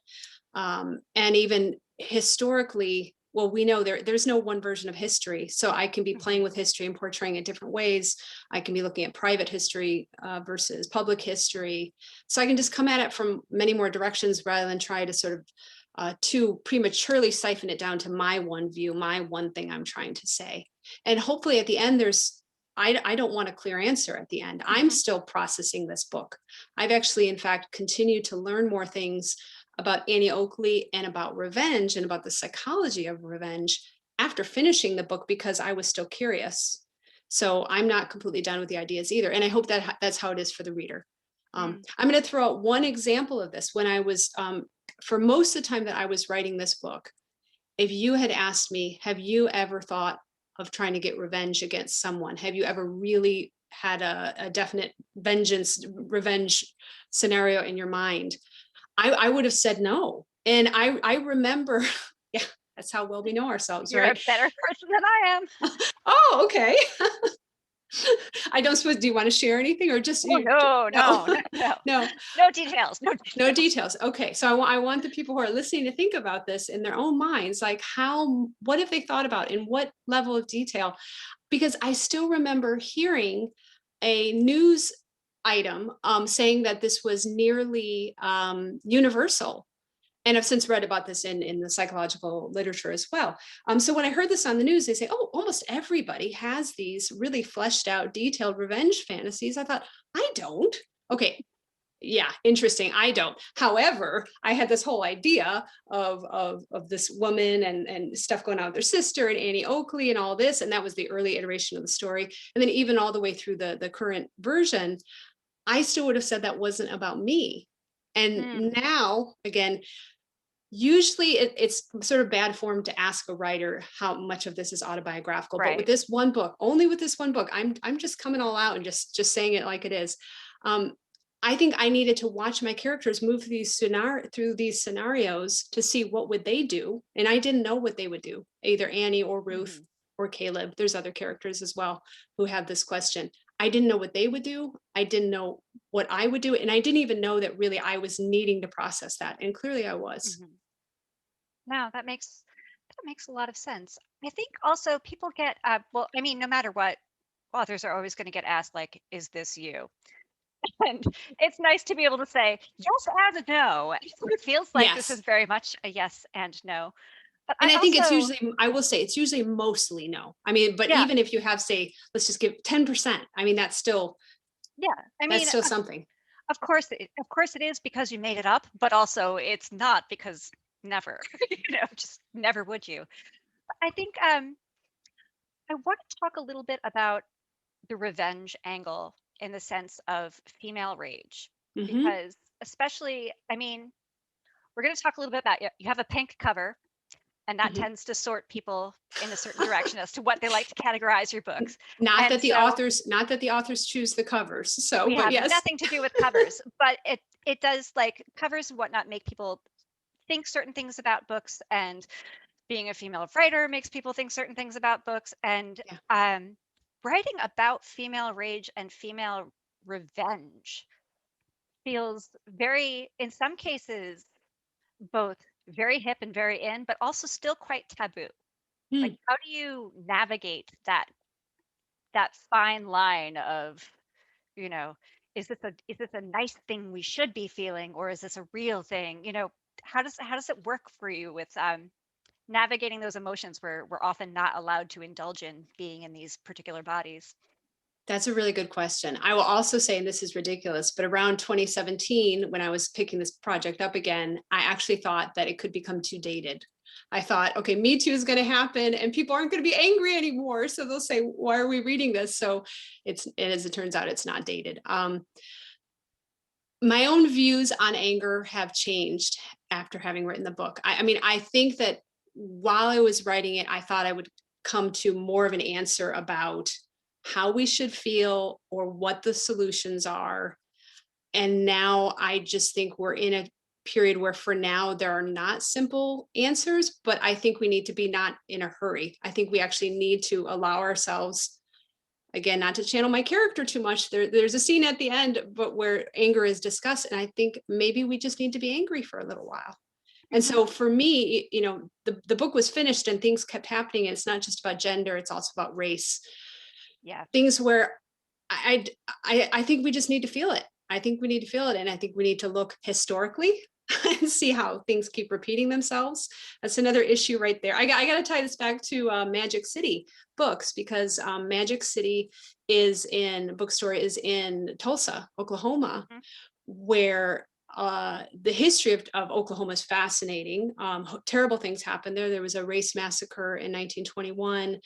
And even historically, well, we know there's no one version of history. So I can be playing Mhm. with history and portraying it different ways. I can be looking at private history versus public history. So I can just come at it from many more directions rather than try to sort of to prematurely siphon it down to my one view, my one thing I'm trying to say. And hopefully at the end, I don't want a clear answer at the end. I'm Mhm. still processing this book. I've actually, in fact, continued to learn more things about Annie Oakley and about revenge and about the psychology of revenge after finishing the book because I was still curious. So I'm not completely done with the ideas either. And I hope that that's how it is for the reader. Mm. I'm going to throw out one example of this. When I was, for most of the time that I was writing this book, if you had asked me, have you ever thought of trying to get revenge against someone? Have you ever really had a definite revenge scenario in your mind? I would have said no. And I remember, yeah, That's how well we know ourselves, You're right? a better person than I am. Oh, okay. I don't suppose, do you want to share anything or just Oh, you? no, no, no, no, No, no details, no no details. details. Okay. So I want the people who are listening to think about this in their own minds, like what have they thought about in what level of detail? Because I still remember hearing a news item saying that this was nearly universal. And I've since read about this in the psychological literature as well. So when I heard this on the news, they say, oh, almost everybody has these really fleshed out, detailed revenge fantasies. I thought, I don't. Okay, yeah, interesting. I don't. However, I had this whole idea of this woman and stuff going on with her sister and Annie Oakley and all this. And that was the early iteration of the story. And then even all the way through the current version, I still would have said that wasn't about me. And now, again, usually it's sort of bad form to ask a writer how much of this is autobiographical. But with Right. this one book, only with this one book, I'm just coming all out and just saying it like it is. I think I needed to watch my characters move through these scenarios to see what would they do. And I didn't know what they would do, either Annie or Ruth or Caleb. There's other characters as well who have this question. I didn't know what they would do. I didn't know what I would do. And I didn't even know that really I was needing to process that. And clearly I was. No, that makes a lot of sense. I think also people get well, I mean, no matter what, authors are always going to get asked, like, is this you? And it's nice to be able to say yes and no. It feels like this Yes. is very much a yes and no. But And I think it's also, usually, I will say, it's usually mostly no. I mean, but yeah, even if you have, say, let's just give 10%, I mean, yeah. I mean, that's still something. of course it is because you made it up, but also it's not because never, just never would you. But I think I want to talk a little bit about the revenge angle in the sense of female rage, Hmm. because especially, I mean, we're going to talk a little bit about you have a pink cover, and that Hmm. tends to sort people in a certain direction as to what they like to categorize your books. Not And that the so authors choose the covers. So, we but have yes. nothing to do with covers, but it does, like, covers and whatnot make people think certain things about books, and being a female writer makes people think certain things about books. And Yeah. writing about female rage and female revenge feels very, in some cases, both very hip and very in, but also still quite taboo. Like, Hmm. how do you navigate that fine line of, you know, is this a nice thing we should be feeling, or is this a real thing? How does it work for you with navigating those emotions we're often not allowed to indulge in being in these particular bodies? That's a really good question. I will also say, and this is ridiculous, but around 2017, when I was picking this project up again, I actually thought that it could become too dated. I thought, okay, Me Too is going to happen and people aren't going to be angry anymore. So they'll say, why are we reading this? So as it turns out, it's not dated. My own views on anger have changed after having written the book. I mean, I think that while I was writing it, I thought I would come to more of an answer about how we should feel or what the solutions are. And now I just think we're in a period where for now there are not simple answers, but I think we need to be not in a hurry. I think we actually need to allow ourselves, again, not to channel my character too much. There's a scene at the end, but where anger is discussed. And I think maybe we just need to be angry for a little while. And so for me, the book was finished and things kept happening. And it's not just about gender, it's also about race. Yeah. Things where I think we just need to feel it. I think we need to feel it. And I think we need to look historically and see how things keep repeating themselves. That's another issue right there. I got to tie this back to Magic City books, because Magic City bookstore is in Tulsa, Oklahoma, where the history of Oklahoma is fascinating. Terrible things happened there. There was a race massacre in 1921.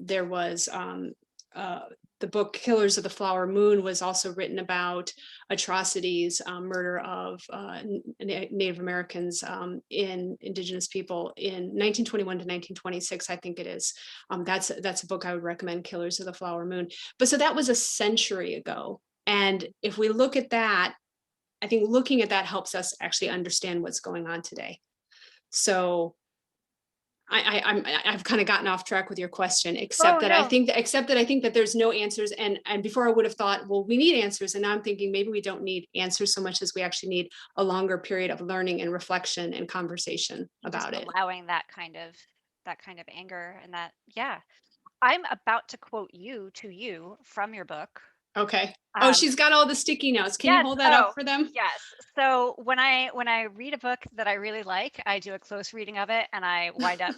There was the book Killers of the Flower Moon was also written about atrocities, murder of Native Americans, in Indigenous people in 1921 to 1926, I think it is. That's a book I would recommend, Killers of the Flower Moon. But so that was a century ago. And if we look at that, I think looking at that helps us actually understand what's going on today. So I've kind of gotten off track with your question, Oh, except that no. I think that there's no answers. And before I would have thought, well, we need answers. And now I'm thinking maybe we don't need answers so much as we actually need a longer period of learning and reflection and conversation And just about it. allowing that kind of anger and that, yeah. I'm about to quote you to you from your book. Okay. Oh, Um, she's got all the sticky notes. Can you yes. hold that up Oh, for them? yes. So when I read a book that I really like, I do a close reading of it, and I wind up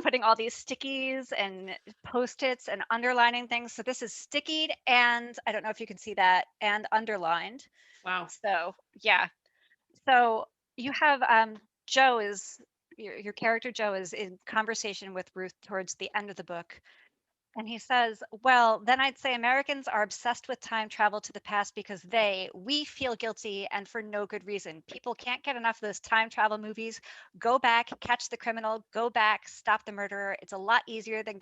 putting all these stickies and post-its and underlining things. So this is stickied, and I don't know if you can see that, and underlined. Wow. So yeah. So you have Joe is your character Joe is in conversation with Ruth towards the end of the book. And he says, well, then I'd say Americans are obsessed with time travel to the past because we feel guilty and for no good reason. People can't get enough of those time travel movies. Go back, catch the criminal, go back, stop the murderer. It's a lot easier than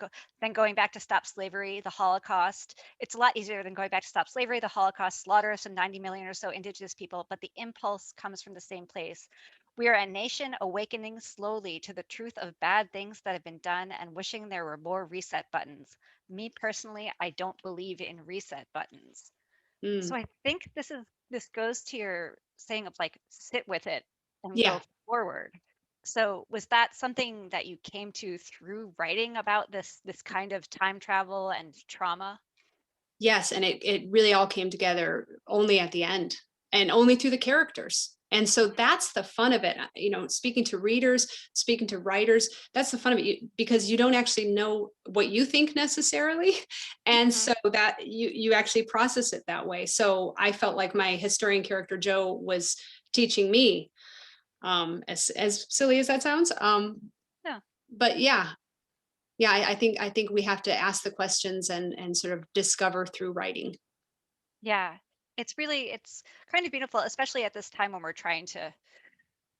going back to stop slavery, the Holocaust. It's a lot easier than going back to stop slavery, the Holocaust, slaughter of some 90 million or so indigenous people, but the impulse comes from the same place. We are a nation awakening slowly to the truth of bad things that have been done and wishing there were more reset buttons. Me personally, I don't believe in reset buttons. So Mm. I think this goes to your saying of like sit with it and Yeah. go forward. So was that something that you came to through writing about this kind of time travel and trauma? Yes. And it really all came together only at the end and only through the characters. And so that's the fun of it. You know, speaking to readers, speaking to writers, that's the fun of it because you don't actually know what you think necessarily. And Mhm. so that you actually process it that way. So I felt like my historian character, Joe, was teaching me, as silly as that sounds. Yeah. But yeah, I think we have to ask the questions and sort of discover through writing. Yeah. It's kind of beautiful, especially at this time when we're trying to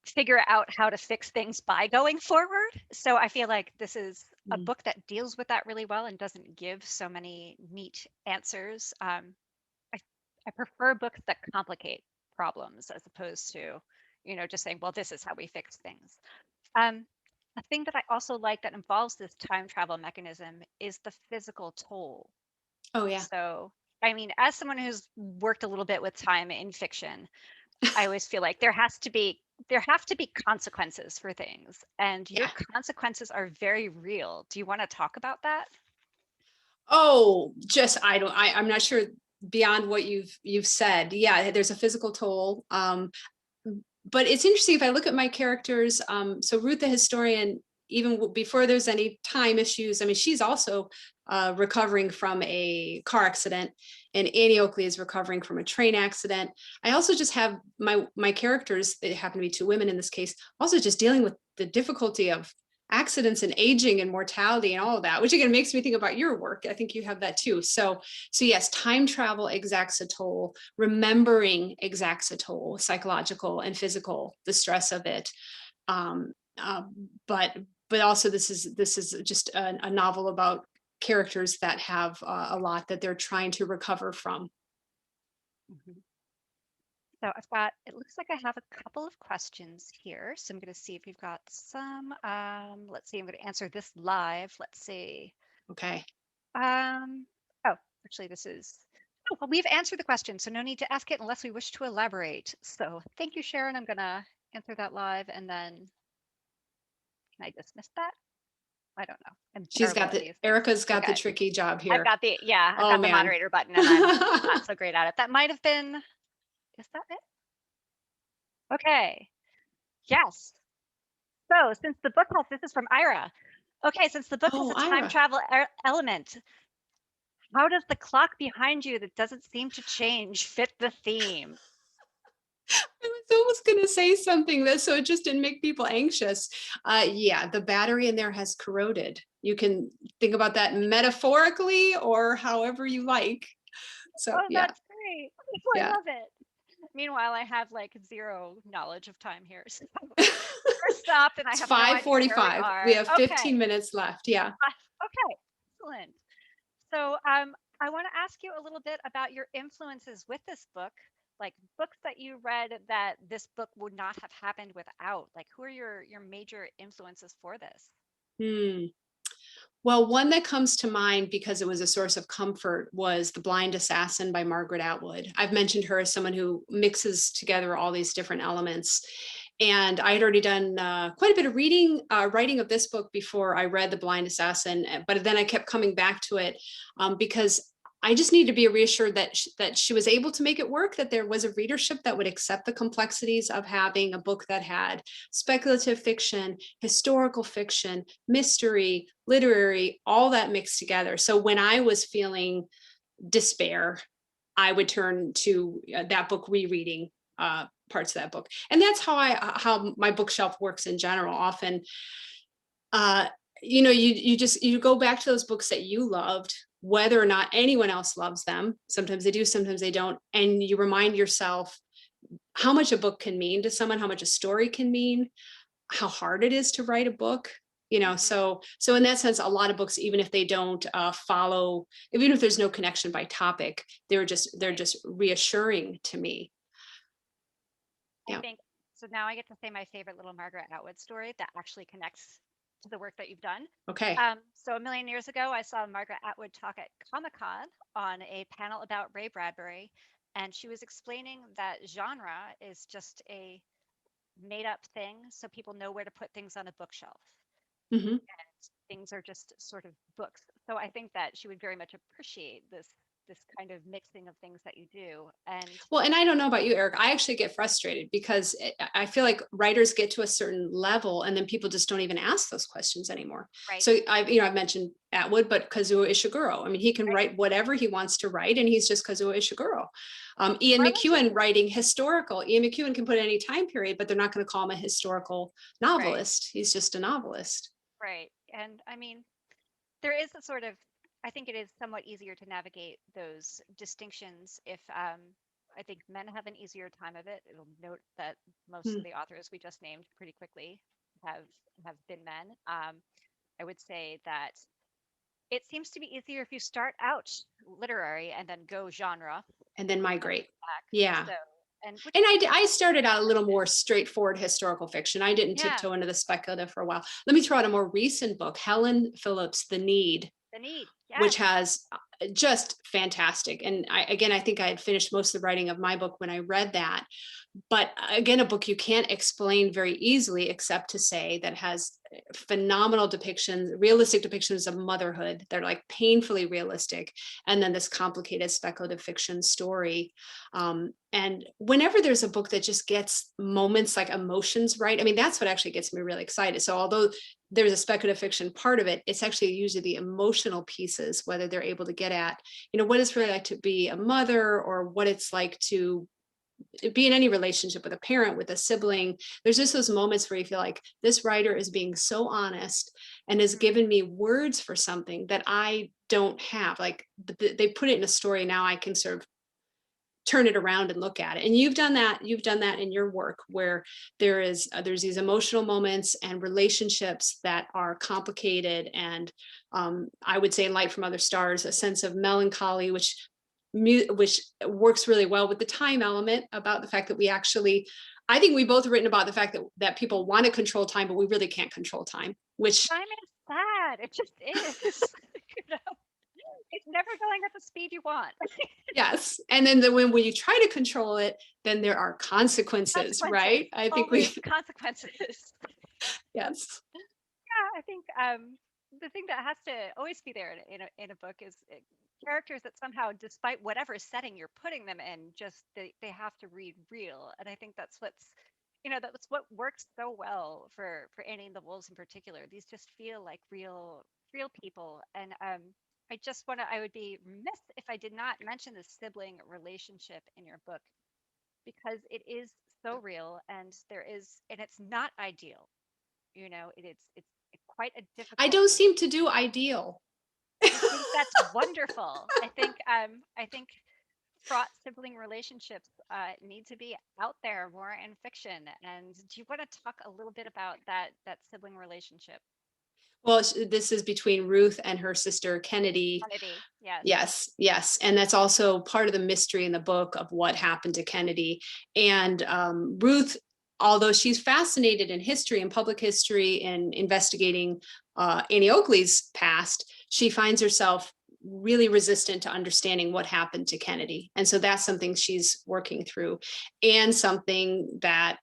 figure out how to fix things by going forward. So I feel like this is a Mm. book that deals with that really well and doesn't give so many neat answers. I, I prefer books that complicate problems as opposed to, just saying, well, this is how we fix things. Um, a thing that I also like that involves this time travel mechanism is the physical toll. Oh yeah. So, I mean, as someone who's worked a little bit with time in fiction, I always feel like there have to be consequences for things, and your Yeah. consequences are very real. Do you want to talk about that? Oh, just I'm not sure beyond what you've said. Yeah, there's a physical toll. But it's interesting if I look at my characters. So Ruth the historian, even before there's any time issues, I mean, she's also recovering from a car accident, and Annie Oakley is recovering from a train accident. I also just have my characters, they happen to be two women in this case, also just dealing with the difficulty of accidents and aging and mortality and all of that, which again makes me think about your work. I think you have that too. So yes, time travel exacts a toll, remembering exacts a toll, psychological and physical, the stress of it. Um, uh, but but also this is just a novel about characters that have a lot that they're trying to recover from. Mhm. So it looks like I have a couple of questions here. So I'm going to see if you've got some. Let's see, I'm going to answer this live. Let's see. Okay. Oh, actually, well, we've answered the question, so no need to ask it unless we wish to elaborate. So thank you, Sharon. I'm going to answer that live, and then can I dismiss that? I don't know. I'm terrible at these things. Erica's got the Okay. tricky job I've here. got I've Oh got the man. moderator button, and I'm not so great at it. That might have been, is that it? Okay. Yes. So since the book has, this is from Ira. Okay, since the book has Oh, a time Ira. travel element, how does the clock behind you that doesn't seem to change fit the theme? I was almost going to say something that so it just didn't make people anxious. Yeah, the battery in there has corroded. You can think about that metaphorically or however you like. So Oh, yeah, that's great. I yeah. love it. Meanwhile, I have like zero knowledge of time here. So we're stopped and I It's have no idea where we 5:45. We are. have Okay. 15 minutes left. Yeah. Okay. Excellent. So I want to ask you a little bit about your influences with this book, like books that you read that this book would not have happened without. Like who are your major influences for this? Hmm. Well, one that comes to mind because it was a source of comfort was The Blind Assassin by Margaret Atwood. I've mentioned her as someone who mixes together all these different elements. And I had already done quite a bit of writing of this book before I read The Blind Assassin, but then I kept coming back to it because I just needed to be reassured that that she was able to make it work, that there was a readership that would accept the complexities of having a book that had speculative fiction, historical fiction, mystery, literary, all that mixed together. So when I was feeling despair, I would turn to that book, rereading parts of that book. And that's how my bookshelf works in general. Often, uh, you go back to those books that you loved, whether or not anyone else loves them. Sometimes they do, sometimes they don't. And you remind yourself how much a book can mean to someone, how much a story can mean, how hard it is to write a book. So in that sense, a lot of books, even if they don't follow, even if there's no connection by topic, they're just reassuring to me. I Yeah. think so. Now I get to say my favorite little Margaret Atwood story that actually connects to the work that you've done. Okay. So a million years ago, I saw Margaret Atwood talk at Comic-Con on a panel about Ray Bradbury, and she was explaining that genre is just a made up thing so people know where to put things on a bookshelf. Hmm. And things are just sort of books. So I think that she would very much appreciate this kind of mixing of things that you do. And Well, and I don't know about you, Eric. I actually get frustrated because I feel like writers get to a certain level and then people just don't even ask those questions anymore. right, So I've mentioned Atwood, but Kazuo Ishiguro. I mean, he can right. write whatever he wants to write, and he's just Kazuo Ishiguro. Ian Marlon McEwan too. writing historical. Ian McEwan can put any time period, but they're not going to call him a historical Right, novelist. He's just a novelist. right. And I mean, there is a sort of, I think it is somewhat easier to navigate those distinctions if I think men have an easier time of it. It'll note that most Hmm. of the authors we just named pretty quickly have been men. I would say that it seems to be easier if you start out literary and then go genre And then and then migrate. back. Yeah. So, and which And is I started out a little more straightforward historical fiction. I didn't yeah, tiptoe into the speculative for a while. Let me throw out a more recent book, Helen Phillips' The Need, the need. which Yes. has just fantastic. And I think I had finished most of the writing of my book when I read that. But again, a book you can't explain very easily except to say that has phenomenal depictions, realistic depictions of motherhood. They're like painfully realistic. And then this complicated speculative fiction story. And whenever there's a book that just gets moments like emotions right, I mean, that's what actually gets me really excited. So although there's a speculative fiction part of it, it's actually usually the emotional pieces, whether they're able to get at, what it's really like to be a mother or what it's like to be in any relationship with a parent, with a sibling. There's just those moments where you feel like this writer is being so honest and has given me words for something that I don't have. Like they put it in a story. Now I can sort of turn it around and look at it. And you've done that in your work where there's these emotional moments and relationships that are complicated. And I would say in Light from Other Stars, a sense of melancholy, which works really well with the time element, about the fact that I think we both written about the fact that people want to control time, but we really can't control time, which Time is sad. It just is. you know, it's never going at the speed you want. yes. And then when you try to control it, then there are consequences, right? I think Always consequences. yes. Yeah, I think the thing that has to always be there in a book is characters that somehow, despite whatever setting you're putting them in, just they have to read real. And I think that's that's what works so well for Annie and the Wolves in particular. These just feel like real people. And I would be remiss if I did not mention the sibling relationship in your book, because it is so real, and it's not ideal. It's quite a I difficult don't seem to relationship. do ideal. I think that's wonderful. I think fraught sibling relationships need to be out there more in fiction. And do you want to talk a little bit about that sibling relationship? Well, this is between Ruth and her sister Kennedy. Kennedy, yes. Yes, yes. And that's also part of the mystery in the book of what happened to Kennedy. And Ruth although she's fascinated in history and public history and investigating Annie Oakley's past, she finds herself really resistant to understanding what happened to Kennedy. And so that's something she's working through, and something that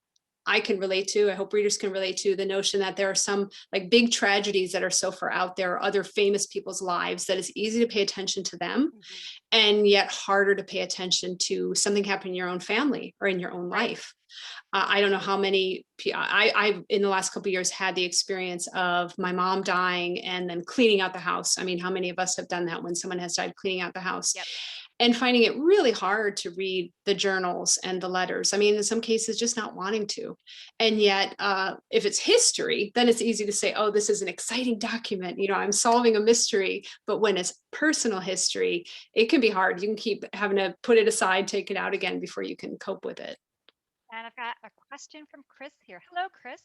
I can relate to. I hope readers can relate to the notion that there are some like big tragedies that are so far out there, other famous people's lives, that it's easy to pay attention to them, and yet harder to pay attention to something happening in your own family or in your own life. I don't know how many, I in the last couple of years had the experience of my mom dying and then cleaning out the house. I mean, how many of us have done that when someone has died, cleaning out the house? Yep. And finding it really hard to read the journals and the letters. I mean, in some cases, just not wanting to. And yet, if it's history, then it's easy to say, oh, this is an exciting document. You know, I'm solving a mystery. But when it's personal history, it can be hard. You can keep having to put it aside, take it out again before you can cope with it. And I've got a question from Chris here. Hello, Chris.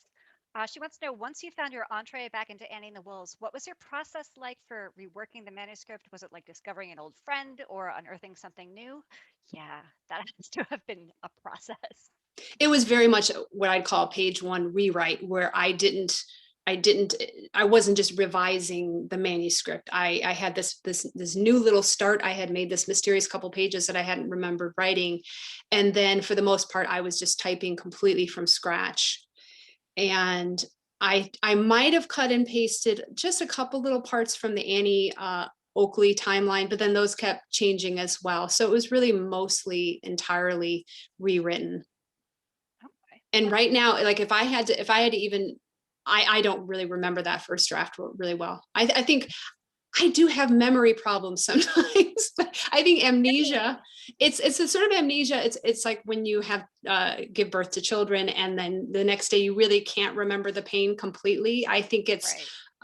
She wants to know, once you found your entree back into Annie and the Wolves, what was your process like for reworking the manuscript? Was it like discovering an old friend or unearthing something new? Yeah, that has to have been a process. It was very much what I'd call a page one rewrite, where I wasn't just revising the manuscript. I had this new little start. I had made this mysterious couple pages that I hadn't remembered writing. And then for the most part, I was just typing completely from scratch. And I might have cut and pasted just a couple little parts from the Annie Oakley timeline, but then those kept changing as well. So it was really mostly entirely rewritten. Okay. And right now, like if I had to even, I don't really remember that first draft really well. I think I do have memory problems sometimes, but I think amnesia, it's a sort of amnesia. It's like when you have give birth to children and then the next day you really can't remember the pain completely. I think it's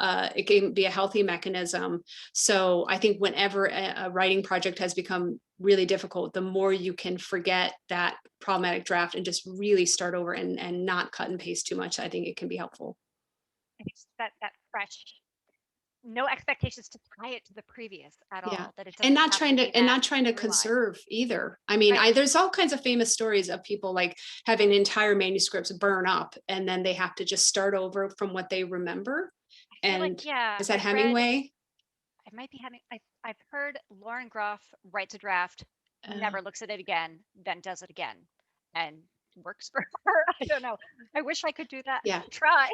it can be a healthy mechanism. So I think whenever a writing project has become really difficult, the more you can forget that problematic draft and just really start over and not cut and paste too much, I think it can be helpful. It's that fresh, no expectations to tie it to the previous at all. Yeah. That it And doesn't not have trying be to and that not trying to through line. conserve either. I mean, Right. there's all kinds of famous stories of people like having entire manuscripts burn up and then they have to just start over from what they remember. I feel And like, yeah, is that I've read, Hemingway? I might be having, I've heard Lauren Groff writes a draft, never looks at it again, then does it again, and works for her. I don't know. I wish I could do that. Yeah. Try.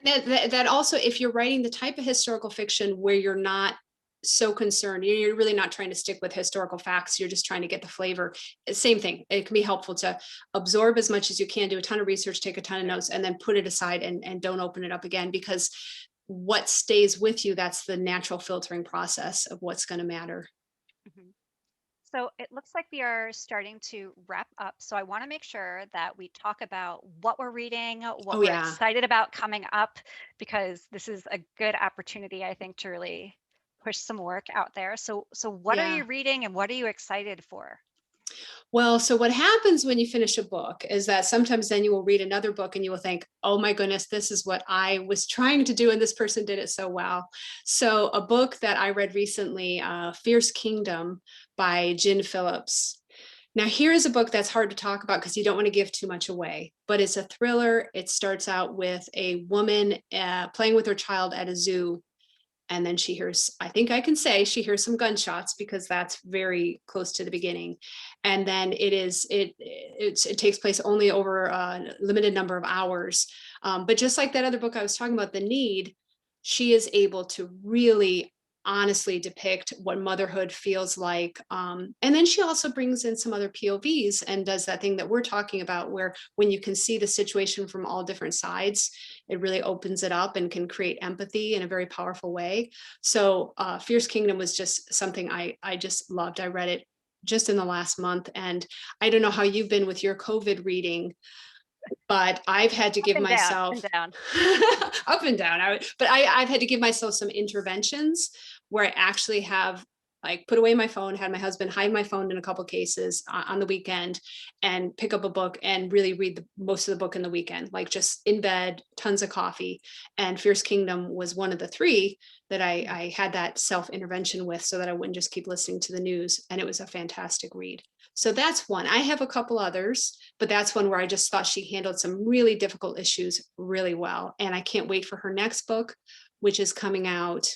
That also, if you're writing the type of historical fiction where you're not so concerned, you're really not trying to stick with historical facts, you're just trying to get the flavor. Same thing. It can be helpful to absorb as much as you can, do a ton of research, take a ton of notes, and then put it aside and don't open it up again, because what stays with you, that's the natural filtering process of what's going to matter. Mm-hmm. So it looks like we are starting to wrap up. So I want to make sure that we talk about what we're reading, what we're excited about coming up, because this is a good opportunity, I think, to really push some work out there. So what are you reading and what are you excited for? Well, so what happens when you finish a book is that sometimes then you will read another book and you will think, oh my goodness, this is what I was trying to do and this person did it so well. So a book that I read recently, Fierce Kingdom by Jen Phillips. Now, here is a book that's hard to talk about because you don't want to give too much away, but it's a thriller. It starts out with a woman playing with her child at a zoo. And then she hears, I think I can say she hears some gunshots because that's very close to the beginning. And then it takes place only over a limited number of hours. But just like that other book I was talking about, The Need, she is able to really honestly depict what motherhood feels like. And then she also brings in some other POVs and does that thing that we're talking about, where when you can see the situation from all different sides, it really opens it up and can create empathy in a very powerful way. So Fierce Kingdom was just something I just loved. I read it just in the last month. And I don't know how you've been with your COVID reading, but I've had to give myself up and down. But I've had to give myself some interventions where I actually have like put away my phone, had my husband hide my phone in a couple cases on the weekend, and pick up a book and really read most of the book in the weekend, like just in bed, tons of coffee. And Fierce Kingdom was one of the three that I had that self-intervention with, so that I wouldn't just keep listening to the news. And it was a fantastic read. So that's one. I have a couple others, but that's one where I just thought she handled some really difficult issues really well. And I can't wait for her next book, which is coming out.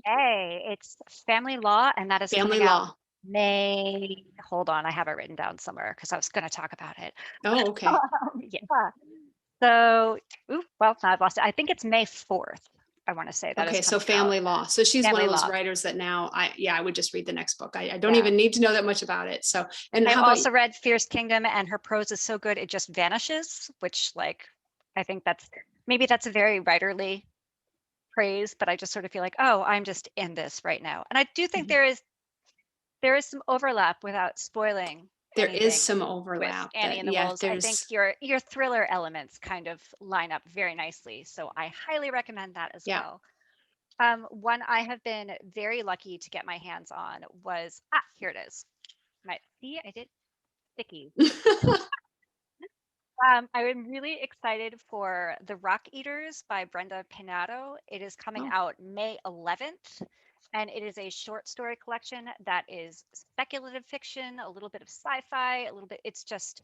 May. It's Family Law, and that is Family coming out Law. May. Hold on, I have it written down somewhere because I was going to talk about it. Oh, okay. Yeah. So, well, now I've lost it. I think it's May 4th. I want to say that. Okay, is so coming Family out. Law. So she's Family one of those Law. writers that now I would just read the next book. I don't Yeah. even need to know that much about it. So, and I've how about also read Fierce Kingdom, and her prose is so good it just vanishes, which, like, I think that's a very writerly praise, but I just sort of feel like, oh, I'm just in this right now. And I do think Mhm. there is some overlap without spoiling There anything is some with overlap Annie that, and the yeah, Wolves. I think your thriller elements kind of line up very nicely. So I highly recommend that as yeah. well. One I have been very lucky to get my hands on was, here it is. I did sticky. I am really excited for The Rock Eaters by Brenda Pinato. It is coming Oh. out May 11th, and it is a short story collection that is speculative fiction, a little bit of sci-fi, a little bit, it's just,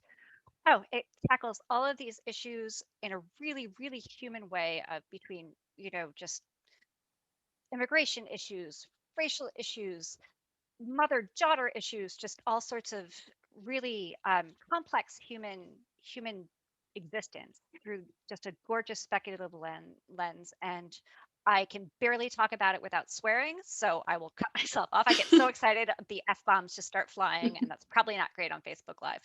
it tackles all of these issues in a really, really human way of between, just immigration issues, racial issues, mother-daughter issues, just all sorts of really complex human existence through just a gorgeous speculative lens. And I can barely talk about it without swearing, so I will cut myself off. I get so excited, the F-bombs just start flying, and that's probably not great on Facebook Live.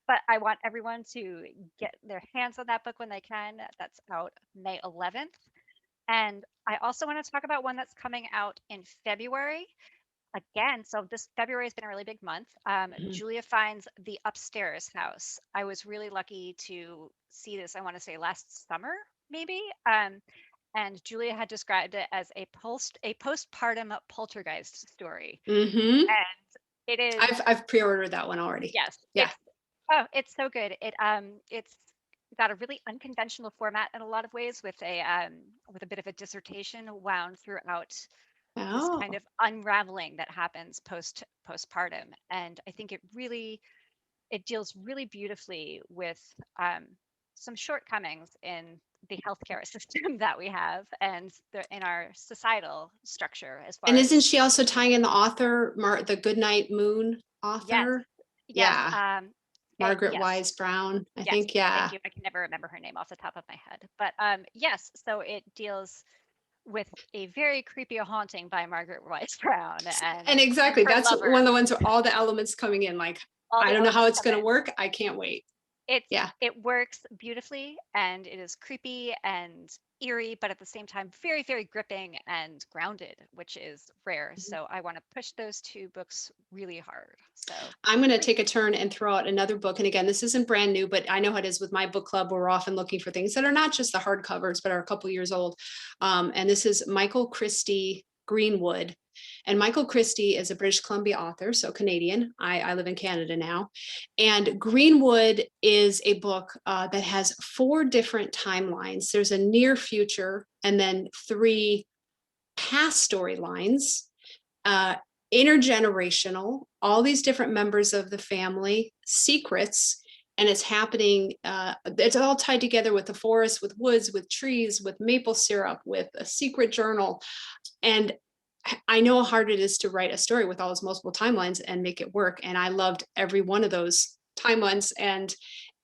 But I want everyone to get their hands on that book when they can. That's out May 11th. And I also want to talk about one that's coming out in February. Again, so this February has been a really big month. Mhm. Julia finds The Upstairs House. I was really lucky to see this, I want to say last summer, maybe. And Julia had described it as a postpartum poltergeist story. Mhm. And it is, I've pre-ordered that one already. yes, Yeah. it's so good. It's got a really unconventional format in a lot of ways, with a bit of a dissertation wound throughout this Oh. kind of unraveling that happens postpartum. And I think it deals really beautifully with some shortcomings in the healthcare system that we have, and in our societal structure as far And as. isn't she also tying in the author, the Goodnight Moon Yes, author? yes, Yeah. Margaret yes, Wise Brown, I yes, think. Yeah. thank you. I can never remember her name off the top of my head, but yes, so it deals with a very creepy haunting by Margaret Wise Brown And and exactly, her that's lover. one of the ones where all the elements coming in, like, All I the don't know how elements it's come going to in. work. I can't wait. Yeah. It works beautifully, and it is creepy and eerie, but at the same time very, very gripping and grounded, which is rare. So I want to push those two books really hard. So I'm going to take a turn and throw out another book. And again, this isn't brand new, but I know how it is with my book club. We're often looking for things that are not just the hardcovers, but are a couple years old. And this is Michael Christie Greenwood. And Michael Christie is a British Columbia author, so Canadian. I live in Canada now. And Greenwood is a book that has 4 different timelines. There's a near future and then 3 past storylines. Intergenerational, all these different members of the family, secrets, and it's happening. It's all tied together with the forest, with woods, with trees, with maple syrup, with a secret journal. And I know how hard it is to write a story with all those multiple timelines and make it work. And I loved every one of those timelines. And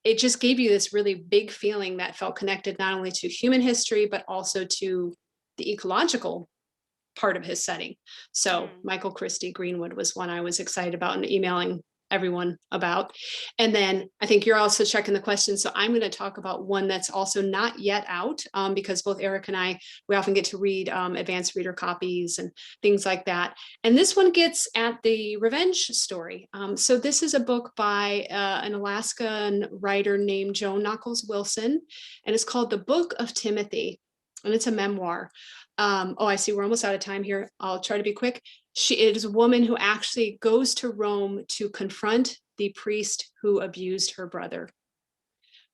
it just gave you this really big feeling that felt connected not only to human history, but also to the ecological part of his setting. So Michael Christie Greenwood was one I was excited about and emailing everyone about. And then I think you're also checking the questions. So I'm going to talk about one that's also not yet out, because both Eric and I, we often get to read advanced reader copies and things like that. And this one gets at the revenge story. So this is a book by an Alaskan writer named Joan Nockels Wilson, and it's called The Book of Timothy. And it's a memoir. Oh, I see. We're almost out of time here. I'll try to be quick. It is a woman who actually goes to Rome to confront the priest who abused her brother.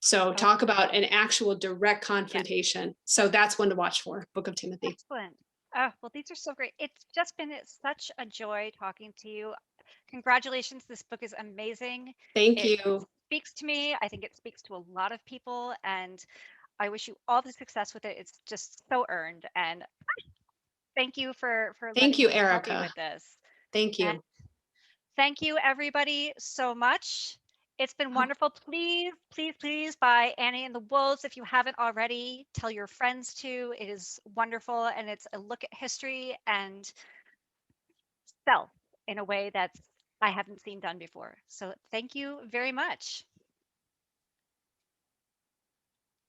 So talk about an actual direct confrontation. So that's one to watch for, Book of Timothy. Excellent. Oh, well, these are so great. It's just been such a joy talking to you. Congratulations. This book is amazing. Thank It you. speaks to me. I think it speaks to a lot of people, and I wish you all the success with it. It's just so earned. And thank you for Thank letting you, me help you Erika. with this. Thank And you. thank you, everybody, so much. It's been Oh. wonderful. Please, please, please buy Annie and the Wolves if you haven't already. Tell your friends to. It is wonderful, and it's a look at history and self in a way that's I haven't seen done before. So thank you very much.